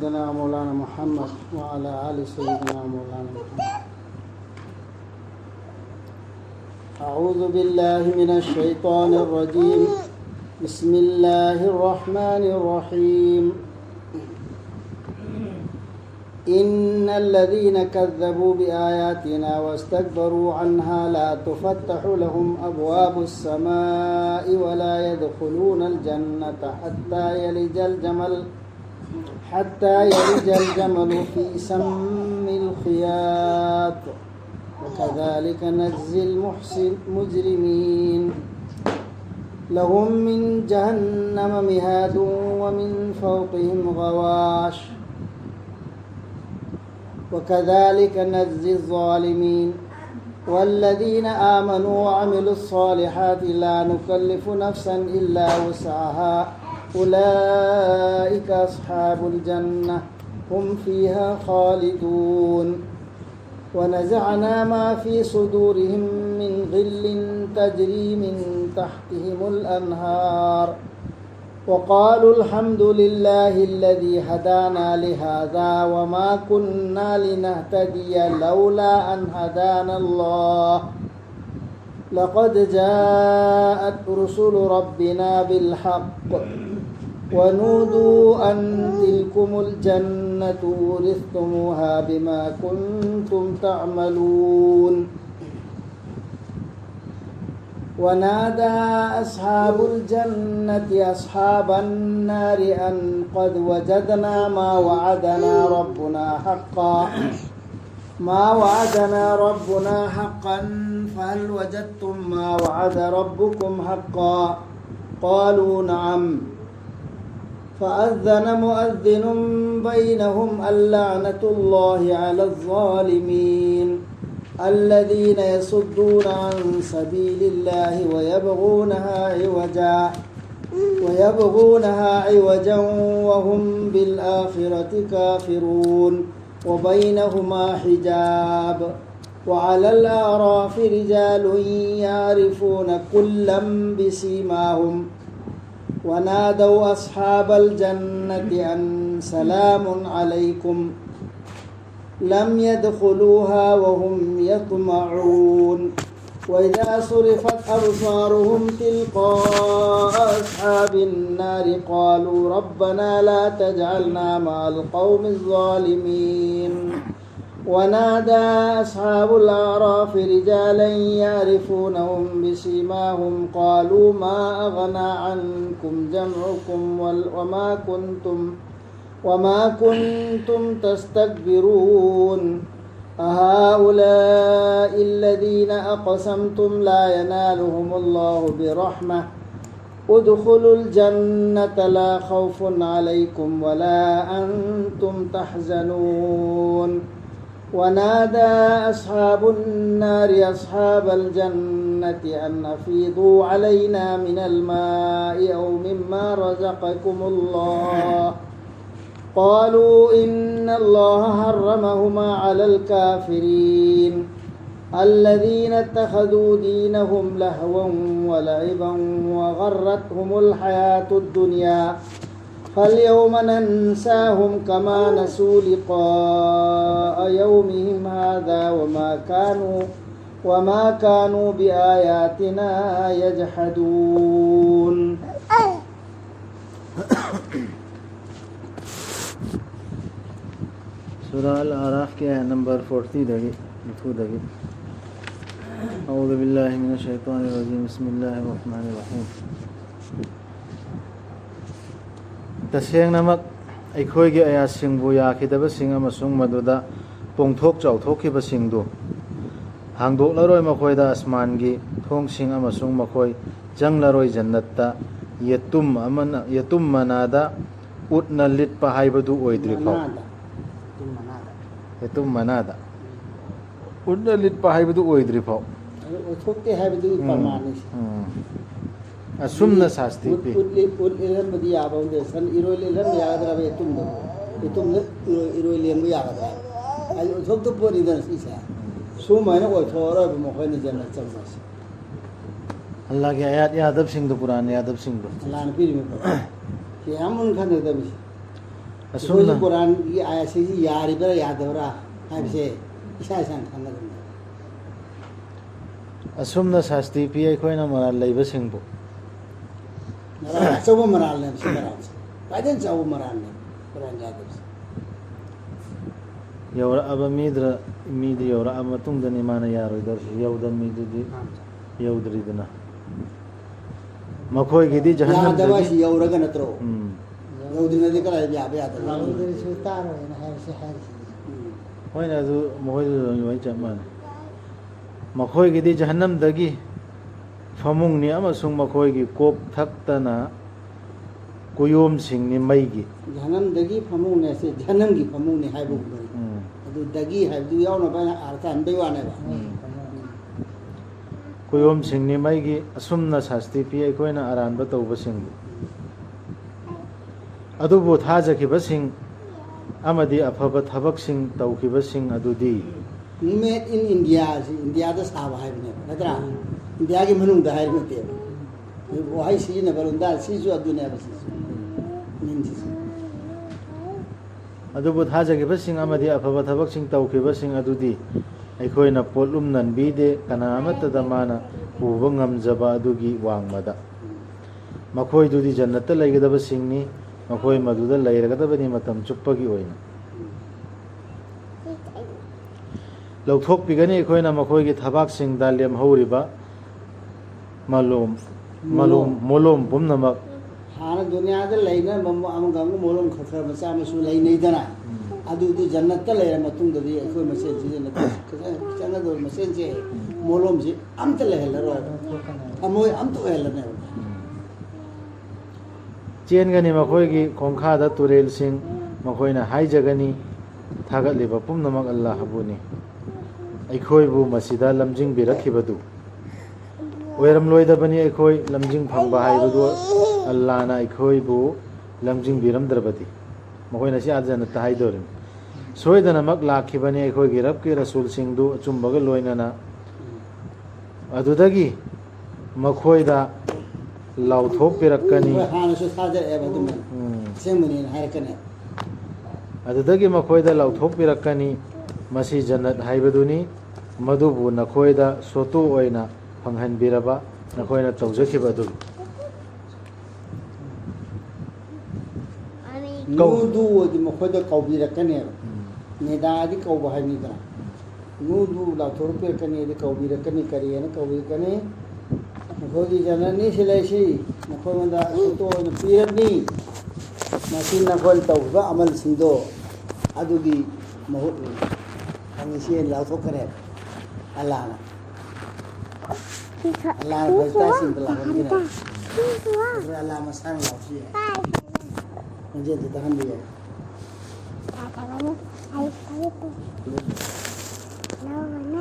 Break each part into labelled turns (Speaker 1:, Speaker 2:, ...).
Speaker 1: سيدنا مولانا محمد وعلى آل سيدنا مولانا محمد. أعوذ بالله من الشيطان الرجيم. بسم الله الرحمن الرحيم. إن الذين كذبوا بآياتنا واستكبروا عنها لا تفتح لهم أبواب السماء ولا يدخلون الجنة حتى يلج الجمل في سم الخياط وكذلك نجزي المجرمين. لهم من جهنم مهاد ومن فوقهم غواش وكذلك نجزي الظالمين. والذين آمنوا وعملوا الصالحات لا نكلف نفسا إلا وسعها أولئك أصحاب الجنة هم فيها خالدون. ونزعنا ما في صدورهم من غل تجري من تحتهم الأنهار وقالوا الحمد لله الذي هدانا لهذا وما كنا لنهتدي لولا أن هدانا الله لقد جاءت رسل ربنا بالحق ونودوا أن تلكم الجنة ورثتموها بما كنتم تعملون. ونادى أصحاب الجنة أصحاب النار أن قد وجدنا ما وعدنا ربنا حقا فهل وجدتم ما وعد ربكم حقا قالوا نعم. فأذن مؤذن بينهم اللعنة الله على الظالمين الذين يصدون عن سبيل الله ويبغونها عوجا وهم بالآخرة كافرون وبينهما حجاب. وعلى الأعراف رجال يعرفون كلا بسيماهم ونادوا أصحاب الجنة أن سلام عليكم لم يدخلوها وهم يطمعون. وإذا صرفت أبصارهم تلقاء أصحاب النار قالوا ربنا لا تجعلنا مع القوم الظالمين. ونادى أصحاب الأعراف رجالا يعرفونهم بسيماهم قالوا ما أغنى عنكم جمعكم وما كنتم تستكبرون أهؤلاء الذين أقسمتم لا ينالهم الله برحمة ادخلوا الجنة لا خوف عليكم ولا أنتم تحزنون. ونادى أصحاب النار أصحاب الجنة أن أفيضوا علينا من الماء أو مما رزقكم الله قالوا إن الله حرمهما على الكافرين الذين اتخذوا دينهم لهوا ولعبا وغرتهم الحياة الدنيا فاليوم ننساهم كما نسوا لقاء يومهم هذا وما كانوا بآياتنا يجحدون.
Speaker 2: سورة الأعراف की आयत नंबर 40 दगी أعوذ بالله من الشيطان الرجيم بسم الله الرحمن الرحيم. तसेंगनमक अखोइगे अयासिंगबु याखिदबसिंग अमसुंग मदुदा पोंगथोक चाउथोखिबसिंगदु हांगदोक्लरोय मखोयदा आसमानगी थोंगसिंग अमसुंग मखोय जंगलरोय जन्नतता यतुम मनादा उतना लिटपा हाइबदु ओइद्रिफाव यतुम मनादा उतना लिटपा हाइबदु ओइद्रिफाव
Speaker 1: थोकते हाइबदु परमानिस
Speaker 2: असुमना शास्ति पे
Speaker 1: इरम बदी याबंदे सन इरोइल इरम यागद्राबे इतुम इरोइलेम यागद्रा आई थोकतो पोरिदन इसा सुमायना ओथोरा बमखैन जन्नत चमस
Speaker 2: अल्लाह के आयत यादव सिंह तो पुराने यादव सिंह
Speaker 1: अल्लाह ने पीर में कि हम उन खाने दबी
Speaker 2: असुमना
Speaker 1: कुरान की आयत से यारिबरा यादवरा हाइबसे इसा इसा खंगदम
Speaker 2: असुमना शास्त्री पी अखोइना मराल लैबा सिंबु
Speaker 1: मराल चौबो मराल ने मराल कायदन चौबो मराल ने कुरान यादव
Speaker 2: यौरा अब मीद यौरा अब मतुंगदनी माना यारोइदर यौदन मीदुदी यौदरीदना मखोइगिदी जहन्नम
Speaker 1: यादव से यौरगा नत्रो
Speaker 2: हम्म
Speaker 1: यौदरीनदी कला याबे यादव
Speaker 3: यौदरी सुतार होइना हाइसे हाइसे
Speaker 2: होइना अदु मोइदु योइ चमान मखोइगिदी जहन्नम दगी फमुंगनी अमसुंग मखोइगी कोप थक्तना कुयोम सिंगनी मईगी
Speaker 1: जहन्नम दगी फमुंग ने से जहन्नम की फमुंग ने हाइबो अदु दगी हाइबदु यावना बाना अर्थ अनबे वाने बा
Speaker 2: कुयोम सिंगनी मईगी असुमना शास्त्री पी अखोइना अरानबा तौबा सिंगु अदुबो थाजखिबसिंग अमदी अफब थबकसिंग तौखिबसिंग अदुदी
Speaker 1: मेड इन इंडिया से इंडिया दा साबा हाइबने नत्रा इंडिया की मनुंग दा हाइबने वहाई सी ने बलुंदा सीजु अदुने बस निंजी
Speaker 2: अदुबो थाजखिबसिंग अमदी अफब थबकसिंग तौखिबसिंग अदुदी अखोइना पोलुम ननबीदे कना अमतदा माना उबा ngamjaba अदुगी वांगमदा मखोइदुदी जन्नत लैगदबसिंगनी मखोइ मदुदा लैरगदबनी मतम चुप्पगी ओइना लौथोकपिगनी अखोइना मखोइगी थबाकसिंगदा लेमहौरिबा मोलोम पुमनमक
Speaker 1: हाना दुनिया दा लैना बम अमगम मोलोम खखर मचा मसु लैनैदना अदुदु जन्नत लैर मतुंगददी अखोइ मसेन सिजन चंगा दो मसेन से मोलोम से अमत लहलरो अमोय अमत ओहलने
Speaker 2: चेनगनी मखोइगी खोंखादा तुरेलसिंग मखोइना हाइजगनी थागतलिबा पुमनमक अल्लाह हबुनी अखोइबु मसिदा लमजिंग बिरखिबदु ओइरम लोइदबनी अखोइ लमजिंग फंगबा हाइबदु अल्लाहना अखोइबु लमजिंग बिरमद्रबदी मखोइना सि आजन ताइदोरिम सोइदनमक लाखिबनी अखोइगी रबके रसूल सिंगदु अचुंबगा लोइनना अदुदगी मखोइदा लाउथोक पिरक्कनी
Speaker 1: हाना सु साजर एबा दुम सेमनी हारकने
Speaker 2: अदुदगी मखोइदा लाउथोक पिरक्कनी मसी जन्नत हाइबदुनी मदुबु नखोइदा सोतु ओइना फंगहनबिरबा नखोइना तौजखिबदु
Speaker 1: नुदु ओदि मखोइदा कौबिरकने नेदादि कौबा हाइनिदा नुदु लाउथोक पिरकने दि कौबिरकने करियना कौबिरकने नखोइदी जननी सिलेसी नखोइदा सोतु ओइना पिरनी मसी नखोइ तौबा अमल सिंदो अदुगी महुत अंगिसी लाउथोकने अल्लाह Allah berkasih telah begini. Allah masang laufsi. Menjadi tahan dia.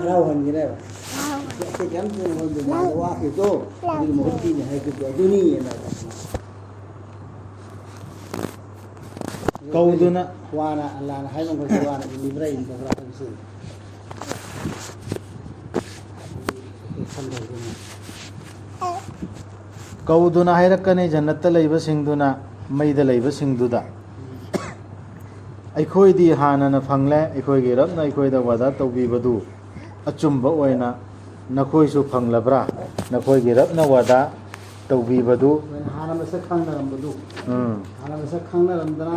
Speaker 1: Lawan gini. Sekian tu mau wah itu di mukti ni hai itu dunia ni.
Speaker 2: Kauduna
Speaker 1: wana Allah hai mengkau wana ini berain beberapa kali.
Speaker 2: कौदुना हाइरक्कने जन्नत लैबसिंगदुना मैदा लैबसिंगदुदा अखोइदी हानना फंगले अखोइगी रबना अखोइदा वादा तौबीबदु अचुंबा ओइना नखोइसु फंगलब्रा नखोइगी रबना वादा तौबीबदु
Speaker 1: हाना मसक खांगरमबदु हाना मसक खांगरमदना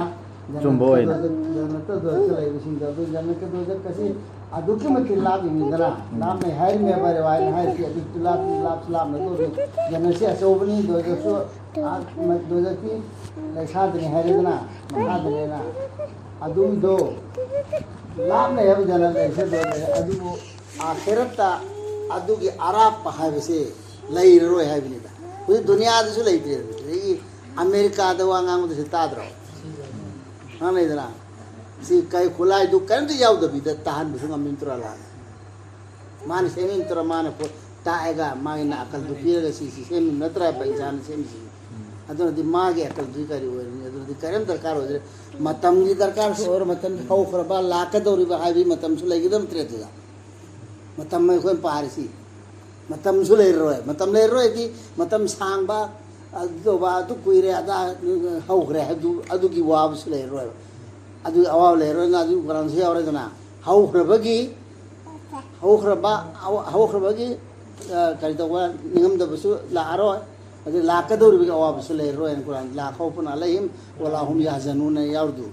Speaker 2: चुंबा ओइना
Speaker 1: जन्नत दो लैबसिंगदु जन्नत दो कसी अदुके मत लाभ इंदरा लाभ में हायर में बारे वाय हायर की अदुक लाभ में तो जन्नत से असोबनी दो दो की लैसा दने हायर दना महा दने ना अदुम दो लाभ में है जन्नत ऐसे दो अदुको आखिरता अदुकी आराप पहाड़ से लई रोय है बिनीता पूरी दुनिया आदि से लई थी ये अमेरिका दवा गांव तो सिताद रहो हाँ नहीं दना si kai kulai du kan tu yau da bi da tahan bi sunga mintura la man se mintura man ko ta ega mai na akal du pira si se min natra ba insan se mi aduna di mage akal du kari wo ni aduna di karam darkar ho matam ni darkar so or matam hau khurba la ka dori ba ai matam su lagi dam tre tu matam mai ko parisi matam su le roy ki matam sang ba adu ba tu kuire ada hau khre adu ki wa su le roy अदु अवाब लेरोना अदु कुरान से आवरेदना हौख्रबगी हौख्रबगी करी तवा निगम दबसु लारो अदु लाकदौरबगी अवाबसु लेरोन कुरान ला खौफुन अलैहिम वला हुम यहजनुन याउदु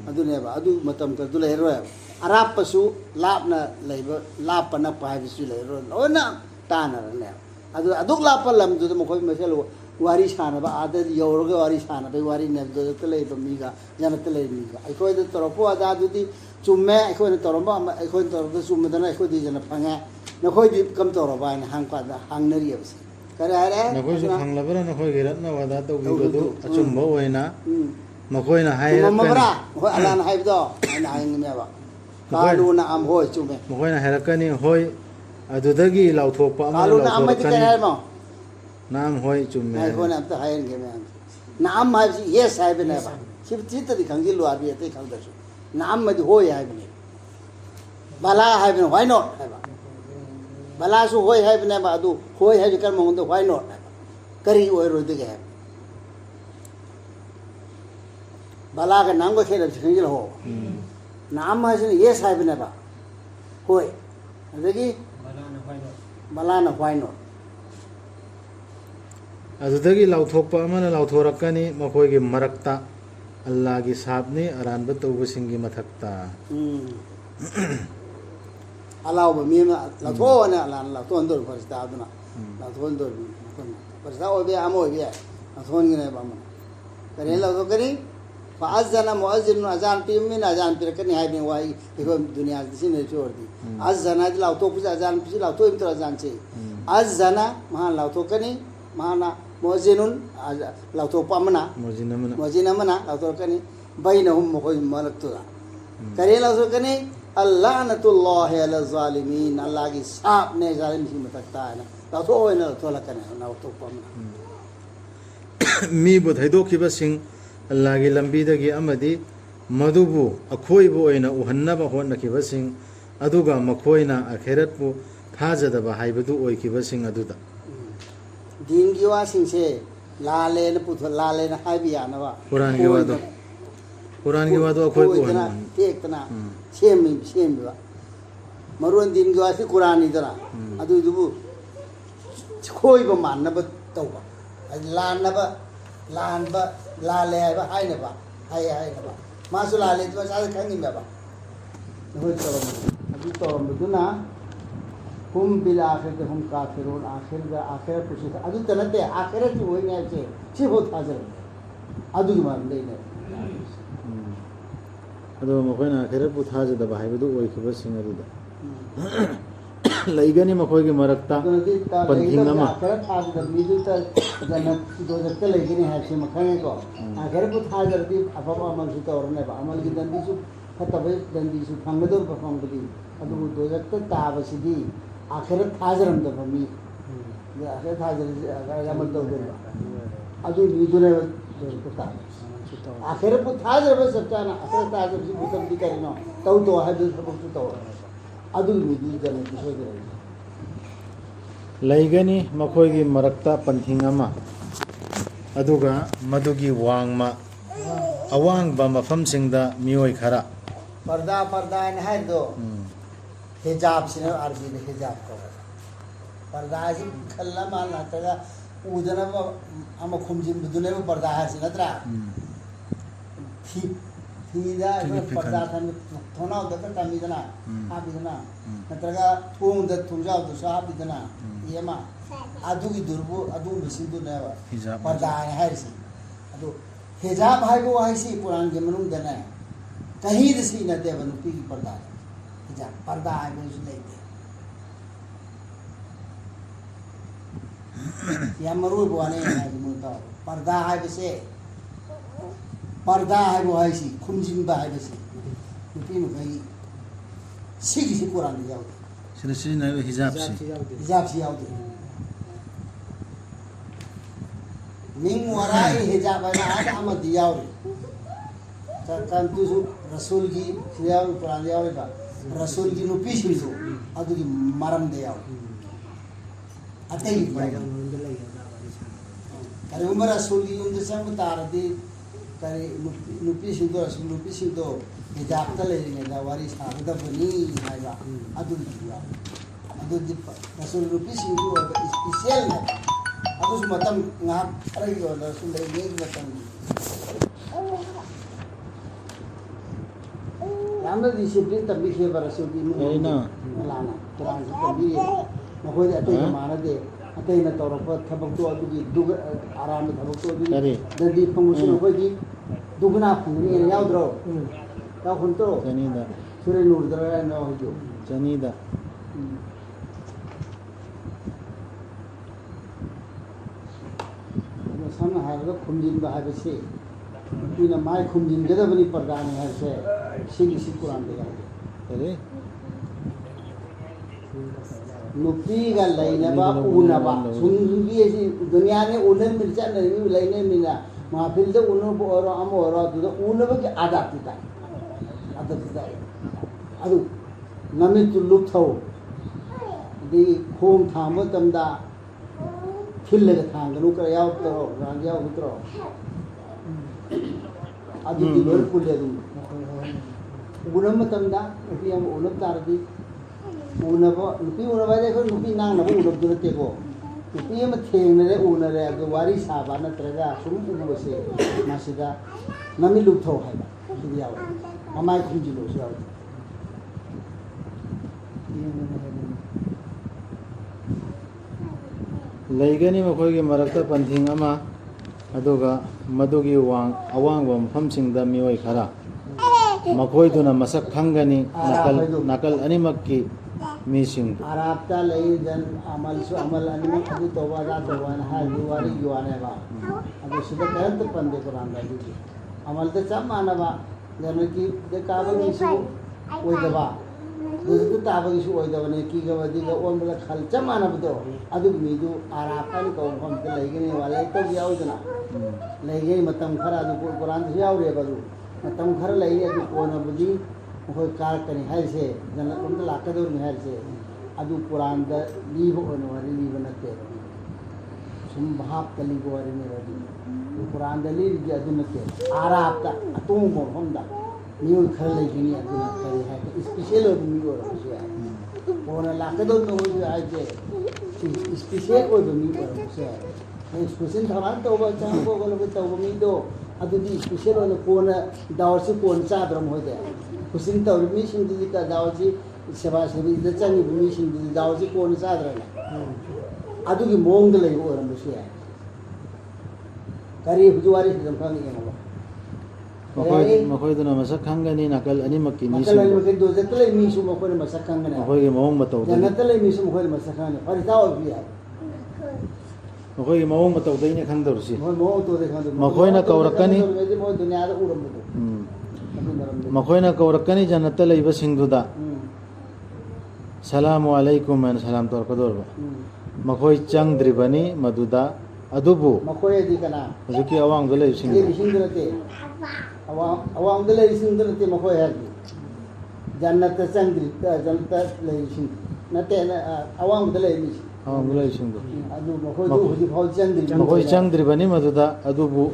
Speaker 1: अदुनेबा अदु मतम का दु लेरोय अरापसु लापना लेबा लापना पाइबसु लेरो लोना तानरने अदु अदुक लापल लमदु मखोय मसेल वारी सानबा आदर यौरग वारी सानबा वारी नेबदो तलेबा मीगा जनत ले मीगा अखोय द तरपो आदा दुदी चुम्मे अखोय तरबा अखोय तरबा चुम्मदना अखोय दी जन फंगा नखोय दी कम तरबा न हांगपादा हांगनरियबस करे आरे
Speaker 2: नखोय सु खांगलाबरा नखोय गिरतन वादा तौबिबदु अचुम्बो ओइना मखोयना हाय
Speaker 1: ममबरा होय अलान हायबदो आना हायंगमेबा कालुना आम होय चुम्मे
Speaker 2: मखोयना हैरकनी होय अदुदगी लाउथोकपा अमा
Speaker 1: कालुना आम मति करे मो
Speaker 2: नाम होय चुम्मे
Speaker 1: मैं कोन अब तो हायंगे मैं नाम हायबसी यस हायबनेबा सिब चित्तदि खंगिलु आबि अते खंगदसु नाम मदि होय हायबने बला हायबने व्हाई नॉट हायबा बला सु होय हायबनेबा अदु होय हायबि कर मंगदो व्हाई नॉट करी ओय रोदिगे हाय बला का नाम को खेल खंगिल हो नाम हायसिन यस हायबनेबा होय अदगी बला न व्हाई नॉट
Speaker 2: अदुदगी लाउथोकपा अमाना लाउथोरकनी मखोयगी मरक्ता अल्लाह की साबनी अरानब तौबसिंगी मथक्ता
Speaker 1: अलाउ बमीमा लाथोने अलान लाथोंदोर फरिस्ता अदुना लाथोंदोर फरिस्ता ओबे आमोबे लाथोंगिने बाम करे लाथो करी फाजना मुअज्जिन अजान पीमिन अजान पिरकनी हायबे वाई देखो दुनिया दिसिने छोड़दी अजना लाथो पुजा अजान पुजी लाथो इमतर अजान छे अजना महान लाथो कनी महाना मुअज्जिनुन लाथो पामना मुअज्जिनमना लाथो कनी बैनहुम मखोय मलक्तुला करे लाथो कनी अल्लाहनतुल्लाहि अला ज़ालिमीन अल्लाह की साप ने जालिम की मतकता है ना लाथो ओइना तोला कने ना तो पामना
Speaker 2: मी बुधैदोखिबसिंग अल्लाह की लंबीदगी अमदी मधुबु अखोइबु ओइना उहन्नबा होनखिबसिंग अदुगा मखोइना अखेरतबु थाजदबा हाइबदु ओइखिबसिंग अदुदा
Speaker 1: दीन की वासिंग से लाले न पुथ लाले न हाइबि यानवा
Speaker 2: कुरान की वादो अखोइ को हन
Speaker 1: तेकना सेम मरुन दीन की वासि कुरान इदरा अदु दुबु खोइ ब माननब तौबा लानबा लाले हाइबा हाइनबा हाइनबा मासु लाले तो सा खंगिनबा होय तौबा अदु तौबदुना हम बिल आखिर हम काफिरून आखिर कुछ अदु तनते आखिर की होय ने से सिबो थाजर अदु मान लेने
Speaker 2: अदो मखोयना आखिरत पु थाजदबा हाइबदु ओइखिबसिंग अदुदा लैगनी मखोयगी मरक्ता पंथिंगमा
Speaker 1: आखिर थाजद मिदुता जनत दोजत लैगनी हासे मखंगे को आखिर पु थाजर दी अफम अमल सु तौरने बा अमल की दंदी सु फतबे दंदी सु फंगदो फंगदी अदु दोजत ताबसिदी आखिर थाजरम तो मी आखिर थाजर अमल तो अदु मिदुने तो ता आखिर पु थाजर बस सत्याना आखिर थाजर से भूतम दी करिनो तो है जो सब तो अदु मिदु जन दिसो दे
Speaker 2: लैगनी मखोयगी मरक्ता पंथिंगमा अदुगा मदुगी वांगमा अवांगबा मफमसिंगदा मियोय खरा
Speaker 1: पर्दा ने है दो हिजाब से अरबी में हिजाब को पर्दा से खल्ला माल नातगा उदना हम खुमजिन दुने में पर्दा है से नत्रा थीदा पर्दा था थोना उदक तमीदना हाबिदना नत्रगा थोंग द थुंजा दु साबिदना येमा अदु की दुर्बो अदु मिसिन दु ने पर्दा है से अदु हिजाब है वो है से कुरान के मनुंग दना कहीं दसी न दे बनुपी की पर्दा हिजाब पर्दा है वो नहीं दे या मरुई बुआने है मुंता पर्दा है वैसे पर्दा है वो है सी खुमजिन बा है वैसे नुपी नु कहीं सिगी से कुरान ले जाओ
Speaker 2: सिरसी न हिजाब से
Speaker 1: आओ दे मिंग वराई हिजाब है ना आज हम दियाओ रे kan tu rasul gi khiyam quran ya wa rasul gi no pisu so adu gi maram de ya atai kare umar rasul gi unde sam tar de kare no pisu do rasul no pisu do ꯍꯤꯗꯥꯛꯇ ꯂꯩꯔꯤꯉꯩꯗ ꯋꯥꯔꯤ ꯁꯥꯒꯗꯕꯅꯤ ꯍꯥꯏꯕ ꯑꯗꯨꯝꯕꯁꯨ ꯌꯥꯎꯏ ꯑꯗꯨꯗꯤ ꯃꯆꯜ ꯅꯨꯄꯤꯁꯤꯡꯒꯤ ꯑꯣꯏꯕ ꯏꯁꯄꯤꯁꯦꯜꯅꯦ ꯑꯗꯨꯁꯨ ꯃꯇꯝ ꯉꯥꯏꯍꯥꯛ ꯈꯔꯒꯤ ꯑꯣꯏꯔꯁꯨ ꯂꯩꯔꯤꯉꯩꯒꯤ ꯃꯇꯝꯒꯤ ꯌꯥꯝꯅ ꯗꯤꯁꯤꯄ꯭ꯂꯤꯟ ꯇꯝꯕꯤꯈꯤꯕ ꯔꯁꯨꯜꯒꯤ ꯏꯃꯨꯡ ꯂꯥꯟꯅ ꯀꯨꯔꯥꯟꯁꯤ ꯇꯝꯕꯤꯔꯤ ꯃꯈꯣꯏꯗꯤ ꯑꯇꯩꯒ ꯃꯥꯟꯅꯗꯦ ꯑꯇꯩꯅ ꯇꯧꯔꯛꯄ ꯊꯕꯛꯇꯣ ꯑꯗꯨꯒꯤ ꯑꯔꯥꯟꯕ ꯊꯕꯛꯇꯣ ꯑꯗꯨꯗꯤ ꯐꯪꯕꯁꯨ ꯑꯩꯈꯣꯏꯗꯤ ꯗꯨꯒꯅꯥ ꯐꯪꯒꯅꯤꯅ ꯌꯥꯎꯗ꯭ꯔꯣ ꯌꯥꯎꯈꯟꯇ꯭ꯔꯣ
Speaker 2: ꯆꯅꯤꯗ
Speaker 1: ꯁꯨꯔꯦ ꯅꯨꯔꯗ꯭ꯔ ꯌꯥꯎꯍꯧꯗꯣ
Speaker 2: ꯆꯅꯤꯗ
Speaker 1: samna harga khumjin ba habe se ina mai khumjin gada bani parda ne hai se si Quran de gaide
Speaker 2: अरे
Speaker 1: nupi ga laina ba una ba sungi si dunia ne ulen mircha ne laina mina mahfil de uno bo oro am oro du una ba ki adat ta adu nami tu lup thau di khom tham tamda khille ga thang ga lu ka yaw to rang yaw utro adu di lor pulle du unam tamda nupi am unam tardi unaba nupi unaba de ko nupi nang na unab du te ko nupi am theng ne una re ga wari sa ba na traga sum u se masida nami lup thau hai ba du yaw amai khunji lo yaw
Speaker 2: ꯂꯩꯒꯅꯤ ꯃꯈꯣꯏꯒꯤ ꯃꯔꯛꯇ ꯄꯟꯊꯤꯡ ꯑꯃ ꯑꯗꯨꯒ ꯃꯗꯨꯒꯤ ꯑꯋꯥꯡꯕ ꯃꯐꯝꯁꯤꯡꯗ ꯃꯤꯑꯣꯏ ꯈꯔ ꯃꯈꯣꯏꯗꯨꯅ ꯃꯁꯛ ꯈꯪꯒꯅꯤ ꯅꯥꯀꯜ ꯑꯅꯤꯃꯛꯀꯤ ꯃꯤꯁꯤꯡꯗꯨ
Speaker 1: ꯑꯔꯥꯞꯇ ꯂꯩꯔꯤꯖꯟ ꯑꯃꯜꯁꯨ ꯑꯃꯜ ꯑꯅꯤꯃꯛ ꯑꯗꯨ ꯇꯧꯕ ꯑꯗꯥ ꯇꯧꯕꯅ ꯍꯥꯏꯕꯒꯤ ꯋꯥꯔꯤꯒꯤ ꯋꯥꯅꯦꯕ ꯑꯗꯨ ꯁꯤꯗ ꯀꯔꯤꯝꯇ ꯄꯟꯗꯦ ꯀꯨꯔꯥꯟꯗ ꯑꯗꯨꯗꯤ ꯑꯃꯜꯗ ꯆꯞ ꯃꯥꯟꯅꯕ ꯖꯅꯀꯤꯗ ꯀꯥꯕꯒꯤꯁꯨ ꯑꯣꯏꯗꯕ ꯗꯨꯖꯨ ꯇꯥꯕꯒꯤꯁꯨ ꯑꯣꯏꯗꯕꯅꯦ ꯀꯤꯒꯕꯗꯤꯒ ꯑꯣꯟꯕꯗ ꯈꯜ ꯆꯞ ꯃꯥꯟꯅꯕꯗꯣ ꯑꯗꯨꯒꯤ ꯃꯤꯗꯨ ꯑꯔꯥꯞꯄꯅꯤ ꯀꯧꯕ ꯃꯐꯝꯗ ꯂꯩꯒꯅꯤ ꯋꯥꯂꯩꯇꯧ ꯌꯥꯎꯗꯅ ꯂꯩꯒꯅꯤ ꯃꯇꯝ ꯈꯔ ꯑꯗꯨ ꯀꯨꯔꯥꯟꯗꯁꯨ ꯌꯥꯎꯔꯦꯕ ꯑꯗꯨ ꯃꯇꯝ ꯈꯔ ꯂꯩꯔꯤ ꯑꯗꯨ ꯀꯣꯟꯅꯕꯨꯗꯤ ꯃꯈꯣꯏ ꯀꯥꯔꯛꯀꯅꯤ ꯍꯥꯏꯔꯤꯁꯦ ꯖꯟꯅꯠꯂꯣꯝꯗ ꯂꯥꯛꯀꯗꯧꯔꯤꯅꯤ ꯍꯥꯏꯔꯤꯁꯦ ꯑꯗꯨ ꯀꯨꯔꯥꯟꯗ ꯂꯤꯕ ꯑꯣꯏꯅ ꯋꯥꯔꯤ ꯂꯤꯕ ꯅꯠꯇꯦꯕ ꯁꯨꯝ ꯚꯥꯞꯇ ꯂꯤꯕ ꯋꯥꯔꯤꯅꯦꯕ ꯑꯗꯨ ꯀꯨꯔꯥꯟꯗ ꯂꯤꯔꯤꯗꯤ ꯑꯗꯨ ꯅꯠꯇꯦ ꯑꯔꯥꯞꯇ ꯑꯇꯣꯡꯕ ꯃꯐꯝꯗ ꯃꯤꯑꯣꯏ ꯈꯔ ꯂꯩꯒꯅꯤ ꯑꯗꯨꯅ ꯀꯔꯤ ꯍꯥꯏꯒꯦ ꯏꯁꯄꯤꯁꯦꯜ ꯑꯣꯏꯕ ꯃꯤ ꯑꯣꯏꯔꯝꯕꯁꯨ ꯌꯥꯏ ꯀꯣꯟꯅ ꯂꯥꯛꯀꯗꯧꯔꯤꯕ ꯃꯈꯣꯏꯁꯨ ꯍꯥꯏꯁꯦ ꯏꯁꯄꯤꯁꯦꯜ ꯑꯣꯏꯕ ꯃꯤ ꯑꯣꯏꯔꯝꯕꯁꯨ ꯌꯥꯏ ꯏꯁꯄꯤꯁꯦꯜ ꯊꯧꯔꯥꯡ ꯇꯧꯕ ꯆꯪꯕ ꯈꯣꯠꯂꯕ ꯇꯧꯕ ꯃꯤꯗꯣ ꯑꯗꯨꯗꯤ ꯏꯁꯄꯤꯁꯦꯜ ꯑꯣꯏꯅ ꯀꯣꯟꯅ ꯗꯥꯎꯔꯁꯤ ꯀꯣꯟꯅ ꯆꯥꯗ꯭ꯔꯣ ꯃꯈꯣꯏꯗꯤ ꯈꯨꯁꯤꯟ ꯇꯧꯔꯤꯕ ꯃꯤꯁꯤꯡꯗꯨꯗꯤ ꯗꯥꯎꯔꯁꯤ ꯁꯦꯕꯥ ꯁꯦꯕꯤꯗ ꯆꯪꯉꯤꯕ ꯃꯤꯁꯤꯡꯗꯨꯗꯤ ꯗꯥꯎꯔꯁꯤ ꯀꯣꯟꯅ ꯆꯥꯗ꯭ꯔꯅꯦ ꯑꯗꯨꯒꯤ ꯃꯑꯣꯡꯗ ꯂꯩꯕ ꯑꯣꯏꯔꯝꯕꯁꯨ ꯌꯥꯏ ꯀꯔꯤ ꯍꯧꯖꯤꯛ ꯋꯥꯔꯤꯁꯤꯗ ꯈꯪꯉꯤ ꯌꯦꯡꯉꯣ
Speaker 2: ꯃꯈꯣꯏꯗꯨꯅ ꯃꯁꯛ ꯈꯪꯒꯅꯤ ꯅꯥꯀꯜ ꯑꯅꯤꯃꯛꯀꯤ
Speaker 1: ꯅꯥꯀꯜ ꯑꯅꯤꯃꯛꯀꯤ ꯗꯣꯖꯠꯇ ꯂꯩ ꯃꯤꯁꯨ ꯃꯈꯣꯏꯅ ꯃꯁꯛ ꯈꯪꯒꯅꯤ
Speaker 2: ꯃꯈꯣꯏꯒꯤ ꯃꯑꯣꯡ ꯃꯇꯧꯗꯒꯤ
Speaker 1: ꯖꯟꯅꯠꯇ ꯂꯩ ꯃꯤꯁꯨ ꯃꯈꯣꯏꯅ ꯃꯁꯛ ꯈꯪꯒꯅꯤ ꯐꯔꯤꯇꯥ ꯑꯣꯏꯕ ꯌꯥꯏ
Speaker 2: ꯃꯈꯣꯏꯒꯤ ꯃꯑꯣꯡ ꯃꯇꯧꯗꯩꯅꯦ ꯈꯪꯗꯧꯔꯤꯁꯤ
Speaker 1: ꯃꯈꯣꯏ ꯃꯑꯣꯡ ꯇꯧꯗꯦ ꯈꯪꯗꯦ
Speaker 2: ꯃꯈꯣꯏꯅ ꯀꯧꯔꯛꯀꯅꯤ
Speaker 1: ꯃꯣꯏ ꯗꯨꯅꯤꯌꯥꯗ ꯎꯔꯝꯕꯗꯣ
Speaker 2: ꯃꯈꯣꯏꯅ ꯀꯧꯔꯛꯀꯅꯤ ꯖꯟꯅꯠꯇ ꯂꯩꯕꯁꯤꯡꯗꯨꯗ ꯁꯂꯥꯃꯨ ꯑꯂꯩꯀꯨꯝ ꯍꯥꯏꯅ ꯁꯂꯥꯝ ꯇꯧꯔꯛꯀꯗꯧꯔꯤꯕ ꯃꯈꯣꯏ ꯆꯪꯗ꯭ꯔꯤꯕꯅꯤ ꯃꯗꯨꯗ ꯑꯗꯨꯕꯨ
Speaker 1: ꯃꯈꯣꯏ ꯑꯗꯤ ꯀꯅꯥ
Speaker 2: ꯍꯧꯖꯤꯛꯀꯤ ꯑꯋꯥꯡꯕ ꯂꯩꯕꯁꯤꯡꯗꯨ
Speaker 1: ꯂꯩꯔꯤꯁꯤꯡꯗꯨ ꯅꯠꯇꯦ ꯑꯋꯥꯡꯗ ꯂꯩꯔꯤꯁꯤꯡꯗꯨ ꯅꯠꯇꯦ ꯃꯈꯣꯏ ꯍꯥꯏꯕꯗꯤ ꯖꯟꯅꯠꯇ ꯆꯪꯗ꯭ꯔꯤ ꯖꯟꯅꯠꯇ ꯂꯩꯔꯤꯁꯤꯡ ꯅꯠꯇꯦ ꯑꯋꯥꯡꯕꯗ ꯂꯩꯔꯤꯁꯤꯡ
Speaker 2: ꯑꯋꯥꯡꯕ ꯂꯩꯕꯁꯤꯡꯗꯨ
Speaker 1: ꯑꯗꯨ ꯃꯈꯣꯏꯗꯨ ꯍꯧꯖꯤꯛꯐꯥꯎ ꯆꯪꯗ꯭ꯔꯤ
Speaker 2: ꯃꯈꯣꯏ ꯆꯪꯗ꯭ꯔꯤꯕꯅꯤ ꯃꯗꯨꯗ ꯑꯗꯨꯕꯨ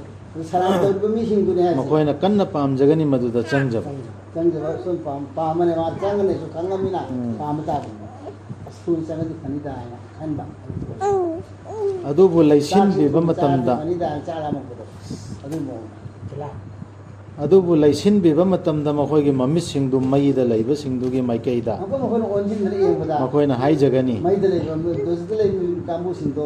Speaker 1: ꯁꯂꯥꯝ ꯇꯧꯔꯤꯕ ꯃꯤꯁꯤꯡꯗꯨꯅꯦ ꯍꯥꯏꯁꯦ
Speaker 2: ꯃꯈꯣꯏꯅ ꯀꯟꯅ ꯄꯥꯝꯖꯒꯅꯤ ꯃꯗꯨꯗ ꯆꯪꯖꯕ
Speaker 1: ꯆꯪꯖꯕ ꯁꯨꯝ ꯄꯥꯝꯕꯅꯦ ꯃꯥ ꯆꯪꯒꯅꯤꯁꯨ ꯈꯪꯉꯝꯃꯤꯅ ꯄꯥꯝꯕ ꯇꯥꯕꯅꯤ ꯑꯁ ꯊꯨꯅ ꯆꯪꯉꯗꯤ ꯐꯅꯤꯗ ꯍꯥꯏꯅ ꯈꯟꯕ
Speaker 2: ꯑꯗꯨꯕꯨ ꯂꯩꯁꯤꯟꯕꯤꯕ ꯃꯇꯝꯗ ꯑꯗꯨꯕꯨ ꯂꯩꯁꯤꯟꯕꯤꯕ ꯃꯇꯝꯗ ꯃꯈꯣꯏꯒꯤ ꯃꯃꯤꯠꯁꯤꯡꯗꯨ ꯃꯩꯗ ꯂꯩꯕꯁꯤꯡꯗꯨꯒꯤ ꯃꯥꯏꯀꯩꯗ ꯃꯈꯣꯏꯅ ꯍꯥꯏꯖꯒꯅꯤ
Speaker 1: ꯃꯩꯗ ꯂꯩꯕ ꯗꯣꯖꯠꯇ ꯂꯩꯕ ꯀꯥꯡꯕꯨꯁꯤꯡꯗꯣ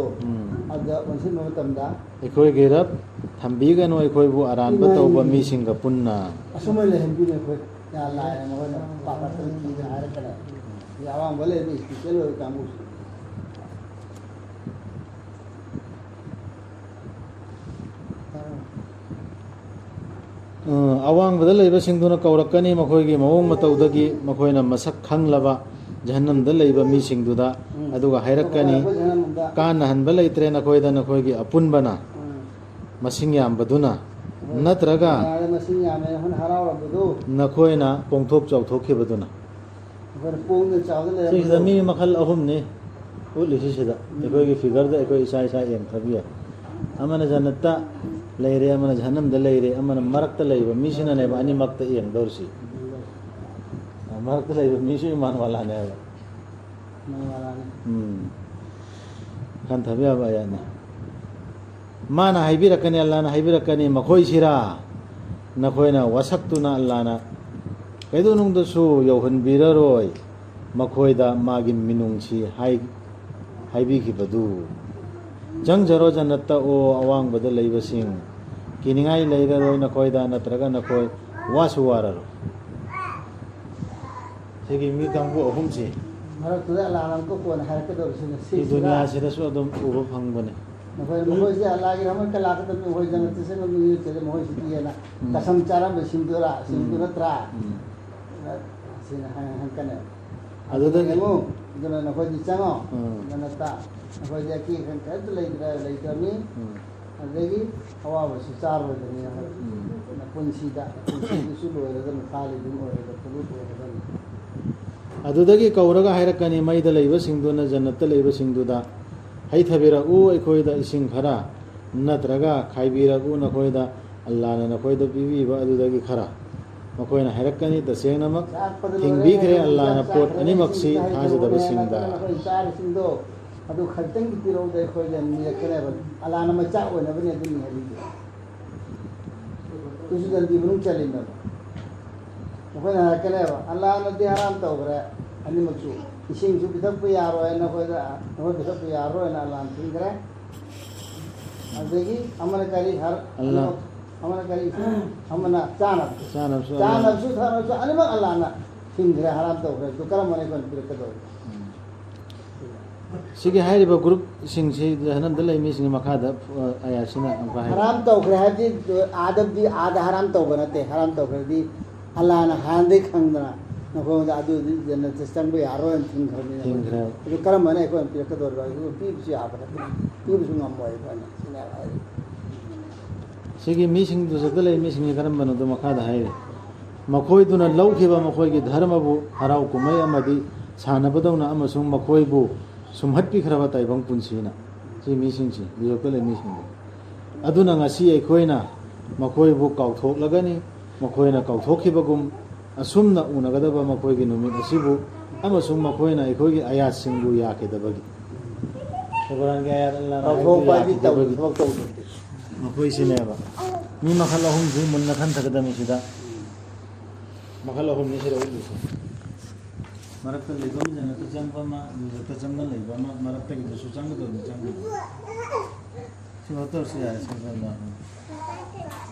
Speaker 1: ꯑꯗꯨꯗ ꯑꯣꯟꯁꯤꯟꯕ ꯃꯇꯝꯗ
Speaker 2: ꯑꯩꯈꯣꯏꯒꯤ ꯔꯕ ꯊꯝꯕꯤꯒꯅꯨ ꯑꯩꯈꯣꯏꯕꯨ ꯑꯔꯥꯟꯕ ꯇꯧꯕ ꯃꯤꯁꯤꯡꯒ ꯄꯨꯟꯅ
Speaker 1: ꯑꯁꯨꯃꯥꯏꯅ ꯂꯩꯍꯟꯕꯤꯅꯤ ꯑꯩꯈꯣꯏ ꯌꯥꯝ ꯂꯥꯏꯅ ꯃꯈꯣꯏꯅ ꯄꯥꯈꯠꯇꯅ ꯀꯤꯗꯅ ꯍꯥꯏꯔꯛꯀꯅꯤ ꯑꯋꯥꯡꯕ ꯂꯩꯕ ꯏꯁꯄꯤꯁꯦꯜ ꯑꯣꯏꯕ ꯀꯥꯡꯕꯨꯁꯤꯡ
Speaker 2: ꯑꯋꯥꯡꯕꯗ ꯂꯩꯕꯁꯤꯡꯗꯨꯅ ꯀꯧꯔꯛꯀꯅꯤ ꯃꯈꯣꯏꯒꯤ ꯃꯑꯣꯡ ꯃꯇꯧꯗꯒꯤ ꯃꯈꯣꯏꯅ ꯃꯁꯛ ꯈꯪꯂꯕ ꯖꯍꯟꯅꯝꯗ ꯂꯩꯕ ꯃꯤꯁꯤꯡꯗꯨꯗ ꯑꯗꯨꯒ ꯍꯥꯏꯔꯛꯀꯅꯤ ꯀꯥꯟꯅꯍꯟꯕ ꯂꯩꯇ꯭ꯔꯦ ꯅꯈꯣꯏꯗ ꯅꯈꯣꯏꯒꯤ ꯑꯄꯨꯟꯕꯅ ꯃꯁꯤꯡ ꯌꯥꯝꯕꯗꯨꯅ ꯅꯠꯇ꯭ꯔꯒ ꯅꯈꯣꯏꯅ ꯄꯣꯡꯊꯣꯛ ꯆꯥꯎꯊꯣꯛꯈꯤꯕꯗꯨꯅ ꯁꯤꯁꯤꯗ ꯃꯤ ꯃꯈꯜ ꯑꯍꯨꯝꯅꯤ ꯎꯠꯂꯤꯁꯤ ꯁꯤꯗ ꯑꯩꯈꯣꯏꯒꯤ ꯐꯤꯒꯔꯗ ꯑꯩꯈꯣꯏ ꯏꯁꯥ ꯏꯁꯥ ꯌꯦꯡꯊꯕ ꯌꯥꯏ ꯑꯃꯅ ꯖꯟꯅꯠꯇ ꯂꯩꯔꯦ ꯑꯃꯅ ꯖꯍꯟꯅꯝꯗ ꯂꯩꯔꯦ ꯑꯃꯅ ꯃꯔꯛꯇ ꯂꯩꯕ ꯃꯤꯁꯤꯅꯅꯦꯕ ꯑꯅꯤꯃꯛꯇ ꯌꯦꯡꯗꯧꯔꯤꯁꯤ मरक्तदा लैबा मीसु ईमान वालाने है
Speaker 1: मैं वाला ने
Speaker 2: खान थबे अब आयाने माना हाइबिरकनी अल्लाह ना हाइबिरकनी मखोई सिरा नखोइना वसक्तुना अल्लाह ना कैदो नुंगदसु यौहनबिररोय मखोइदा मागी मिनुंगसी हाइबिखिबदु जंगजरो जन्नत ओ अवांगबदा लैबसिंग किनिंगाई लैररोय नखोइदा नत्रगा नखोइ वासु वाररो सिगी मी कांगबो अहुमसी
Speaker 1: मरक तुदा अल्लाह को कोन हर के दो
Speaker 2: सी दुनिया सिदसु अदम उबो फंगबने
Speaker 1: मोहई से अल्लाह की रहमत का लाख तब मोहई जन्नत से में ये चले मोहई से ये ना कसम चारा में सिंदूरा सिन हन कने
Speaker 2: अदुदा
Speaker 1: मो जन न कोई दिचांगो ननता कोई दे की हन कर तो ले कमी अदेगी हवा बस चार बजे ने पुंसीदा सुलो रे दम खाली दिन ओरे द पुलु ओरे
Speaker 2: अदुदगी कौरगा हायरकनी मैदा लैबा सिंदुना जन्नत लैबा सिंदुदा hay thabira u ekoida ising khara natraga khaibira u nakoida allah na nakoida bibi ba adudagi khara makoina harakani ta sengnamak thingbi khre allah na pot ani maksi thajada basingda
Speaker 1: चार सिंदो अदु खतंग की तिरो दे कोई जन नि करे अल्लाह न मचा ओ न बने दिन हरी कुछ जल्दी बनु चले न कोई ना करे अल्लाह न दे हराम तो करे अनि मचू इसिंग सु बिदक पे यारो है न कोई बिदक पे यारो है ना अल्लाह ठीक करे अदेगी अमन करी हर
Speaker 2: अल्लाह
Speaker 1: अमन करी हमना चानब
Speaker 2: सु
Speaker 1: थानो सु अनि अल्लाह ना ठीक करे हराम तो करे तो करम मने कोन बिरक दो
Speaker 2: सिगे हाइरिबा ग्रुप सिंगसी जहनम दलै मी सिंग मखादा आयासिना अंका हाइ
Speaker 1: हराम तो करे हदी आदब दी आधा हराम तो बनते हराम तो करे दी अल्लाह ना हांदे खंगना नको अदु जन्नत संग बे यारो थिंग
Speaker 2: थिंगरे
Speaker 1: तो करम मने कोन बिरक दो पीबसी आबरा पीबसु ngमोय कोन सिना
Speaker 2: सिगे मी सिंग दलै मी सिंग करम बनो तो मखादा हाइ मखोइदुना लौखिबा मखोइगी धर्मबु हराउ कुमै अमदि सानबदौना अमसुंग मखोइबु सुमहत्पी खरबा ताइबंग पुनसीना सी मीसिंगसी बियोकले मीसिंग अदुना ngasi अखोइना मखोइबु काउथोकलगनी मखोइना काउथोखिबगुम असुमना उनगदबा मखोइगी नुमित असिबु अमसुंग मखोइना अखोइगी आयात सिंगबु याकेदबगी कुरान के आयात अल्लाह
Speaker 1: काउथोकबागी तबगी तो
Speaker 2: मखोइ सिनेबा मी मखल अहुम जि मुन्ना खन थगदमी सिदा मखल अहुम नि सिरा उदुस मरक्ता लेबम जन्नत चंगबमा जुजत चंगन लेबमा मरक्ता की दुसु चंग दो चंग सिमतो से आया सल्लल्लाहु